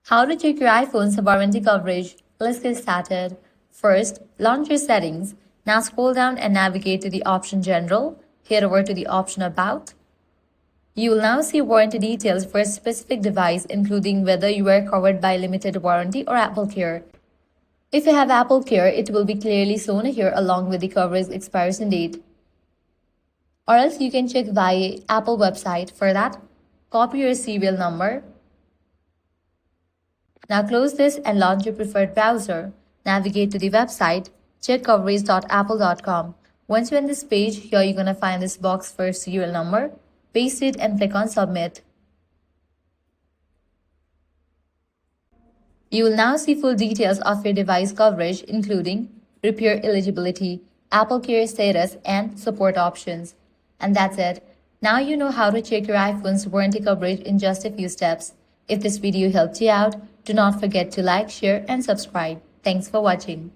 How to check your iPhone's warranty coverage? Let's get started. First, launch your settings. Now scroll down and navigate to the option General. Head over to the option About. You will now see warranty details for a specific device, including whether you are covered by limited warranty or AppleCare. If you have AppleCare, it will be clearly shown here along with the coverage expiration date. Or else you can check via Apple website. For that, copy your serial number. Now close this and launch your preferred browser. Navigate to the website, check coverage.apple.com. Once you're on this page, here you're going to find this box for serial number. Paste it and click on Submit. You will now see full details of your device coverage, including repair eligibility, AppleCare status, and support options. And that's it. Now you know how to check your iPhone's warranty coverage in just a few steps. If this video helped you out, do not forget to like, share, and subscribe. Thanks for watching.